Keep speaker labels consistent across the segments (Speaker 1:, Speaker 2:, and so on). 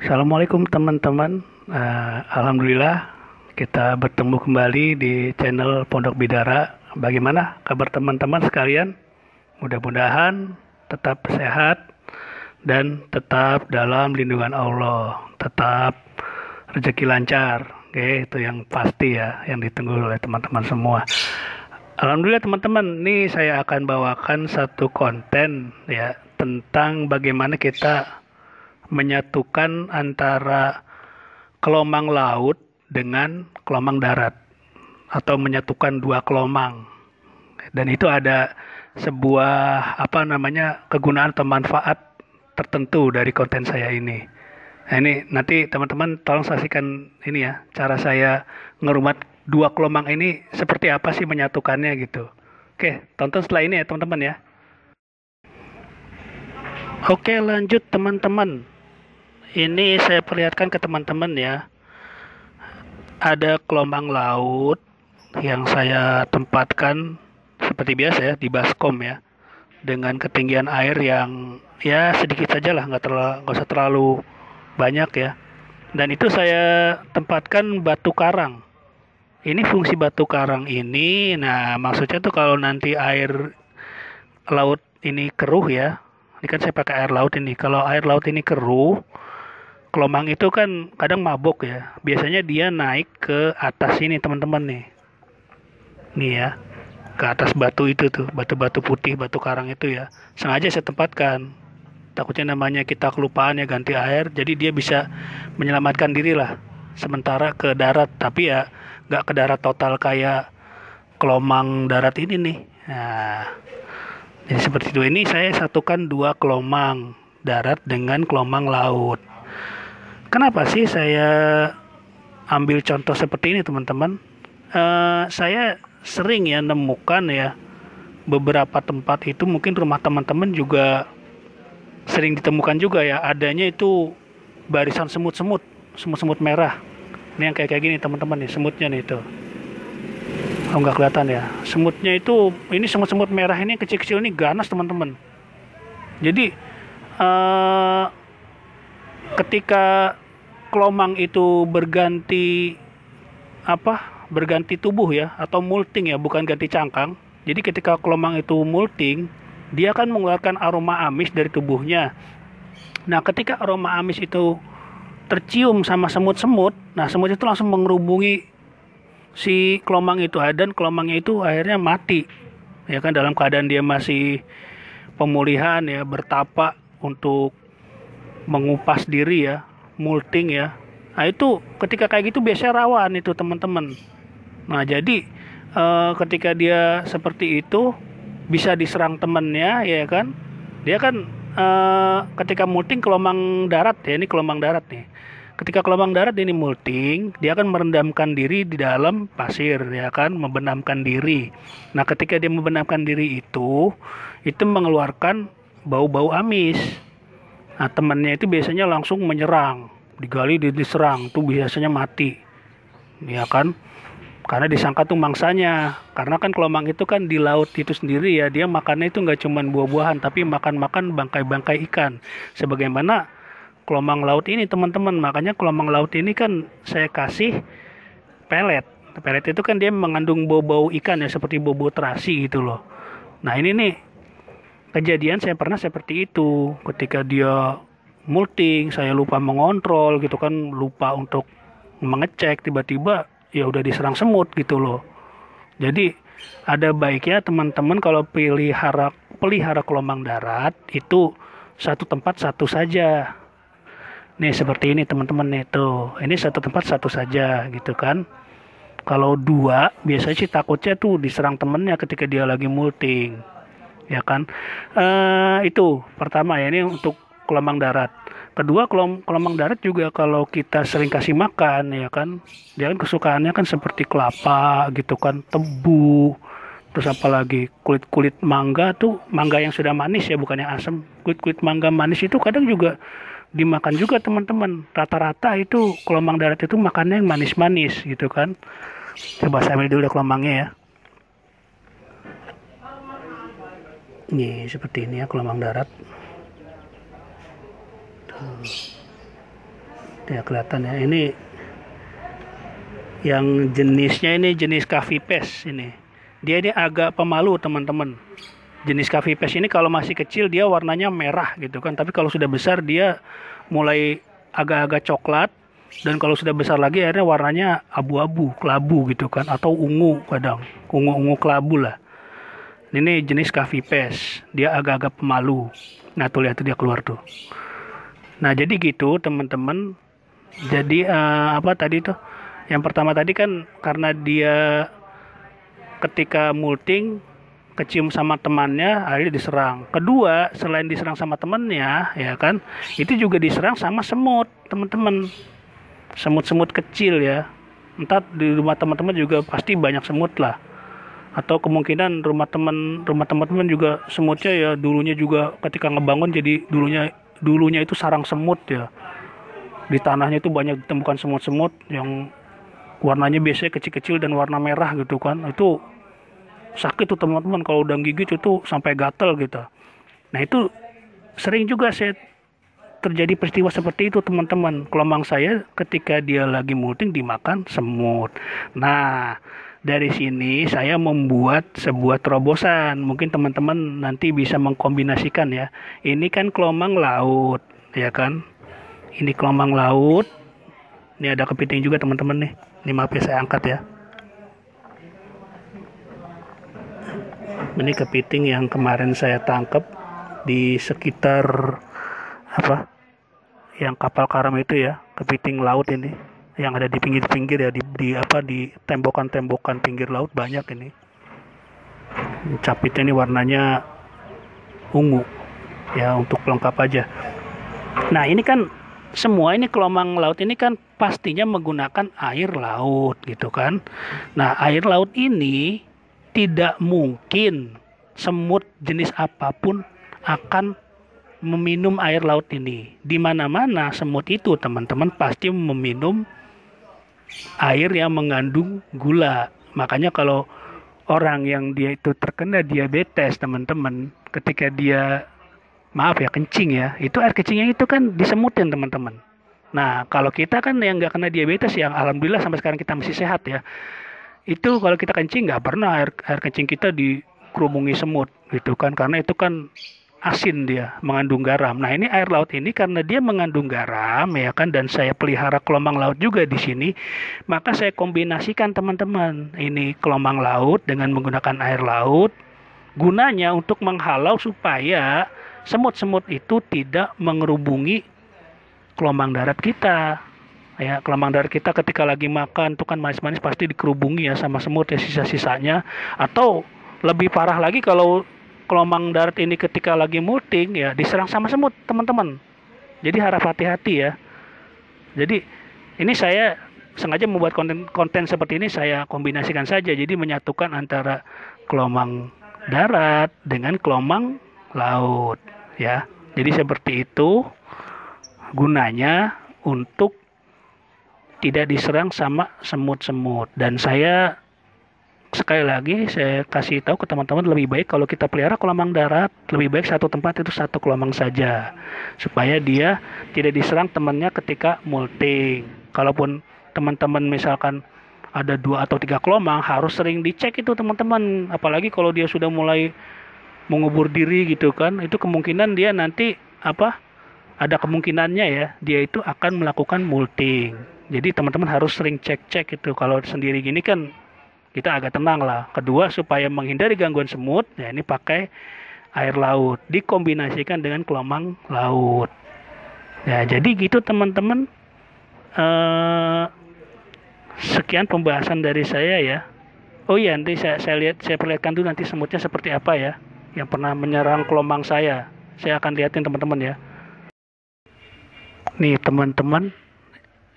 Speaker 1: Assalamualaikum teman-teman. Alhamdulillah kita bertemu kembali di channel Pondok Bidara. Bagaimana kabar teman-teman sekalian? Mudah-mudahan tetap sehat dan tetap dalam lindungan Allah. Tetap rezeki lancar. Oke, itu yang pasti ya, yang ditunggu oleh teman-teman semua. Alhamdulillah teman-teman, ini saya akan bawakan satu konten ya tentang bagaimana kita menyatukan antara kelomang laut dengan kelomang darat atau menyatukan dua kelomang. Dan itu ada sebuah kegunaan atau manfaat tertentu dari konten saya ini. Nah, ini nanti teman-teman tolong saksikan ini ya, cara saya ngerumat dua kelomang ini seperti apa sih menyatukannya gitu. Oke, tonton setelah ini ya teman-teman ya. Oke, lanjut teman-teman. Ini saya perlihatkan ke teman-teman ya. Ada kelomang laut yang saya tempatkan seperti biasa ya di baskom ya, dengan ketinggian air yang ya sedikit saja lah, nggak usah terlalu banyak ya. Dan itu saya tempatkan batu karang. Ini fungsi batu karang ini, nah maksudnya tuh kalau nanti air laut ini keruh ya. Ini kan saya pakai air laut ini. Kalau air laut ini keruh, kelomang itu kan kadang mabuk ya. Biasanya dia naik ke atas ini teman-teman nih. Nih ya. Ke atas batu itu tuh, batu-batu putih, batu karang itu ya. Sengaja saya tempatkan. Takutnya namanya kita kelupaan ya ganti air, jadi dia bisa menyelamatkan diri lah. Sementara ke darat, tapi ya nggak ke darat total kayak kelomang darat ini nih. Nah, jadi seperti itu. Ini saya satukan dua kelomang darat dengan kelomang laut. Kenapa sih saya ambil contoh seperti ini teman-teman? Saya sering ya nemukan ya beberapa tempat itu, mungkin rumah teman-teman juga sering ditemukan juga ya, adanya itu barisan semut-semut merah. Ini yang kayak gini teman-teman nih, semutnya nih itu. Oh, nggak kelihatan ya. Semutnya itu, ini semut-semut merah ini kecil-kecil, ini ganas teman-teman. Jadi ketika kelomang itu berganti tubuh ya, atau molting ya, bukan ganti cangkang. Jadi ketika kelomang itu molting, dia akan mengeluarkan aroma amis dari tubuhnya. Nah, ketika aroma amis itu tercium sama semut-semut, nah semut itu langsung mengerubungi si kelomang itu, dan kelomangnya itu akhirnya mati. Ya kan, dalam keadaan dia masih pemulihan ya, bertapa untuk mengupas diri ya, molting ya. Nah itu ketika kayak gitu biasanya rawan itu teman-teman. Nah jadi ketika dia seperti itu bisa diserang temennya ya kan. Dia kan ketika molting kelomang darat ya, ini kelomang darat nih. Ketika kelomang darat ini molting, dia akan merendamkan diri di dalam pasir ya kan, membenamkan diri. Nah ketika dia membenamkan diri itu mengeluarkan bau-bau amis. Nah temannya itu biasanya langsung menyerang, digali diserang, tuh biasanya mati ya kan, karena disangka tuh mangsanya. Karena kan kelomang itu kan di laut itu sendiri ya, dia makannya itu nggak cuma buah-buahan, tapi makan bangkai-bangkai ikan, sebagaimana kelomang laut ini teman-teman. Makanya kelomang laut ini kan saya kasih pelet itu kan dia mengandung bau-bau ikan ya, seperti bau-bau terasi gitu loh. Nah ini nih kejadian saya pernah seperti itu. Ketika dia molting, saya lupa mengontrol gitu kan, lupa untuk mengecek, tiba-tiba ya udah diserang semut gitu loh. Jadi ada baiknya teman-teman kalau pelihara kelomang darat itu satu tempat satu saja. Nih seperti ini teman-teman nih tuh. Ini satu tempat satu saja gitu kan. Kalau dua biasanya sih takutnya tuh diserang temennya ketika dia lagi molting. Ya kan, itu pertama ya, ini untuk kelomang darat. Kedua, kelomang darat juga kalau kita sering kasih makan ya kan, dia kan kesukaannya kan seperti kelapa gitu kan, tebu, terus apalagi kulit mangga tuh, mangga yang sudah manis ya, bukan yang asam. Kulit mangga manis itu kadang juga dimakan juga teman-teman. Rata-rata itu kelomang darat itu makannya yang manis-manis gitu kan. Coba saya ambil dulu kelomangnya ya. Nih seperti ini ya kelomang darat. Tuh. ya, kelihatan ya. Ini yang jenisnya ini jenis Cavipes ini. Dia ini agak pemalu teman-teman. Jenis Cavipes ini kalau masih kecil dia warnanya merah gitu kan, tapi kalau sudah besar dia mulai agak-agak coklat, dan kalau sudah besar lagi akhirnya warnanya abu-abu, kelabu gitu kan, atau ungu, kadang ungu-ungu kelabu lah. Ini jenis Cavipes, dia agak-agak pemalu. Nah tuh lihat tuh dia keluar tuh. Nah jadi gitu teman-teman. Jadi apa tadi tuh? Yang pertama tadi kan karena dia ketika molting kecium sama temannya akhirnya diserang. Kedua, selain diserang sama temannya ya kan, itu juga diserang sama semut teman-teman. Semut-semut kecil ya. Entah di rumah teman-teman juga pasti banyak semut lah. Atau kemungkinan rumah teman-teman juga semutnya ya dulunya juga ketika ngebangun jadi dulunya itu sarang semut ya. Di tanahnya itu banyak ditemukan semut-semut yang warnanya biasanya kecil-kecil dan warna merah gitu kan. Itu sakit tuh teman-teman, kalau udah gigit itu sampai gatel gitu. Nah itu sering juga saya terjadi peristiwa seperti itu teman-teman. Kelomang saya ketika dia lagi molting dimakan semut. Nah dari sini saya membuat sebuah terobosan. Mungkin teman-teman nanti bisa mengkombinasikan ya. Ini kan kelomang laut ya kan. Ini kelomang laut. Ini ada kepiting juga teman-teman nih. Ini maaf ya saya angkat ya. Ini kepiting yang kemarin saya tangkap di sekitar apa? Yang kapal karam itu ya, kepiting laut ini yang ada di pinggir-pinggir ya, di tembokan-tembokan pinggir laut banyak ini. Capitnya ini warnanya ungu ya, untuk pelengkap aja. Nah ini kan semua ini kelomang laut ini kan pastinya menggunakan air laut gitu kan. Nah air laut ini tidak mungkin semut jenis apapun akan meminum air laut ini. Di mana-mana semut itu teman-teman pasti meminum air yang mengandung gula. Makanya kalau orang yang dia itu terkena diabetes teman-teman, ketika dia kencing ya, itu air kencingnya itu kan disemutin teman-teman. Nah kalau kita kan yang nggak kena diabetes, yang alhamdulillah sampai sekarang kita masih sehat ya, itu kalau kita kencing nggak pernah air kencing kita dikerumungi semut gitu kan, karena itu kan asin, dia mengandung garam. Nah ini air laut ini karena dia mengandung garam ya kan, dan saya pelihara kelomang laut juga di sini, maka saya kombinasikan teman-teman ini kelomang laut dengan menggunakan air laut, gunanya untuk menghalau supaya semut-semut itu tidak mengerubungi kelomang darat kita. Ya, kelomang darat kita ketika lagi makan tuh kan manis-manis pasti dikerubungi ya sama semut ya, sisa-sisanya. Atau lebih parah lagi kalau kelomang darat ini ketika lagi molting ya diserang sama semut teman-teman. Jadi harap hati-hati ya. Jadi ini saya sengaja membuat konten seperti ini, saya kombinasikan saja. Jadi menyatukan antara kelomang darat dengan kelomang laut ya. Jadi seperti itu gunanya, untuk tidak diserang sama semut-semut. Dan saya sekali lagi saya kasih tahu ke teman-teman, lebih baik kalau kita pelihara kelomang darat, lebih baik satu tempat itu satu kelomang saja, supaya dia tidak diserang temannya ketika molting. Kalaupun teman-teman misalkan ada 2 atau 3 kelomang, harus sering dicek itu teman-teman. Apalagi kalau dia sudah mulai mengubur diri gitu kan, itu kemungkinan dia nanti ada kemungkinannya ya, dia itu akan melakukan molting. Jadi teman-teman harus sering cek-cek itu. Kalau sendiri gini kan kita agak tenang lah. Kedua, supaya menghindari gangguan semut, ya ini pakai air laut dikombinasikan dengan kelomang laut. Ya jadi gitu teman-teman. Sekian pembahasan dari saya ya. Oh iya, nanti saya perlihatkan dulu nanti semutnya seperti apa ya, yang pernah menyerang kelomang saya. Saya akan lihatin teman-teman ya. Nih teman-teman,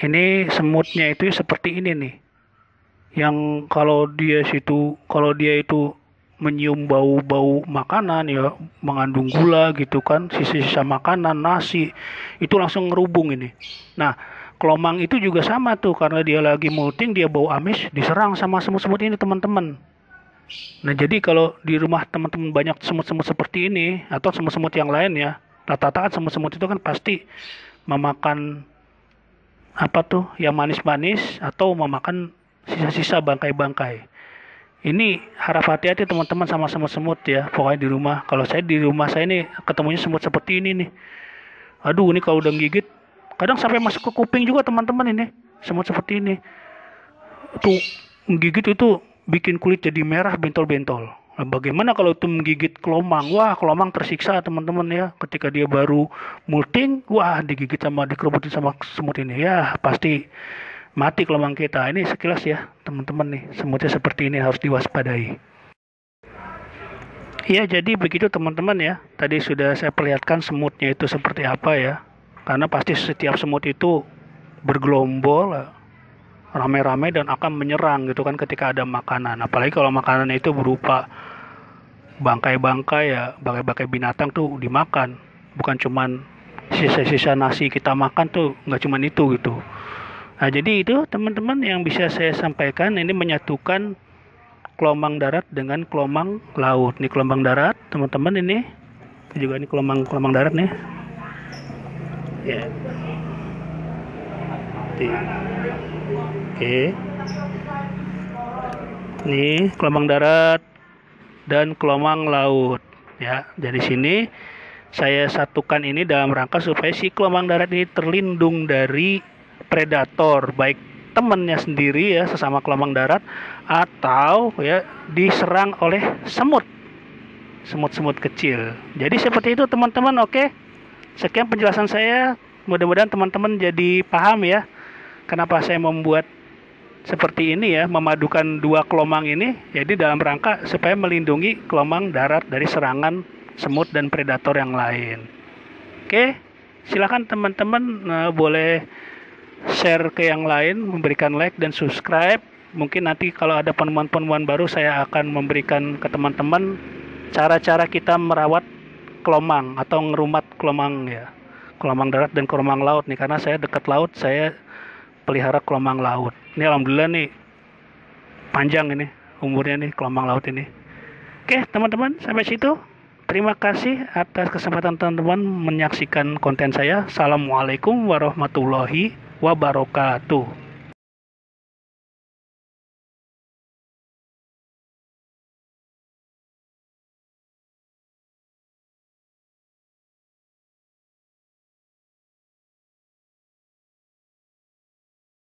Speaker 1: ini semutnya itu seperti ini nih. Yang kalau dia itu menyium bau-bau makanan ya, mengandung gula gitu kan, sisa-sisa makanan, nasi, itu langsung ngerubung ini. Nah, kelomang itu juga sama tuh, karena dia lagi molting, dia bau amis, diserang sama semut-semut ini teman-teman. Nah, jadi kalau di rumah teman-teman banyak semut-semut seperti ini atau semut-semut yang lain ya, rata-rata kan semut-semut itu kan pasti memakan apa tuh yang manis-manis atau memakan sisa-sisa bangkai-bangkai. Ini harap hati-hati teman-teman sama semut-semut ya. Pokoknya di rumah. Kalau saya di rumah saya ini ketemunya semut seperti ini nih. Aduh, ini kalau udah gigit, kadang sampai masuk ke kuping juga teman-teman ini. Semut seperti ini. Itu menggigit itu bikin kulit jadi merah bentol-bentol. Nah, bagaimana kalau itu menggigit kelomang? Wah, kelomang tersiksa teman-teman ya. Ketika dia baru molting, wah digigit sama dikerubutin sama semut ini. Ya, pasti mati kelomang kita. Ini sekilas ya teman-teman nih. Semutnya seperti ini harus diwaspadai. Ya, jadi begitu teman-teman ya. Tadi sudah saya perlihatkan semutnya itu seperti apa ya. Karena pasti setiap semut itu bergelombol, rame-rame dan akan menyerang gitu kan ketika ada makanan. Apalagi kalau makanan itu berupa bangkai-bangkai ya, bangkai-bangkai binatang tuh dimakan. Bukan cuman sisa-sisa nasi kita makan tuh, nggak cuman itu gitu. Nah, jadi itu teman-teman yang bisa saya sampaikan, ini menyatukan kelomang darat dengan kelomang laut. Ini kelomang darat, teman-teman ini. Juga ini kelomang darat nih. Ya. Oke. Ini kelomang darat dan kelomang laut ya. Dari sini saya satukan ini dalam rangka supaya si kelomang darat ini terlindung dari predator, baik temannya sendiri ya, sesama kelomang darat, atau ya diserang oleh semut-semut kecil. Jadi seperti itu teman-teman. Oke, sekian penjelasan saya, mudah-mudahan teman-teman jadi paham ya kenapa saya membuat seperti ini ya, memadukan dua kelomang ini, jadi dalam rangka supaya melindungi kelomang darat dari serangan semut dan predator yang lain. Oke, silakan teman-teman boleh share ke yang lain, memberikan like dan subscribe. Mungkin nanti kalau ada penemuan-penemuan baru saya akan memberikan ke teman-teman cara-cara kita merawat kelomang atau ngerumat kelomang ya, kelomang darat dan kelomang laut nih, karena saya dekat laut, saya pelihara kelomang laut. Ini alhamdulillah nih panjang ini umurnya nih kelomang laut ini. Oke teman-teman, sampai situ. Terima kasih atas kesempatan teman-teman menyaksikan konten saya. Assalamualaikum warahmatullahi wabarakatuh.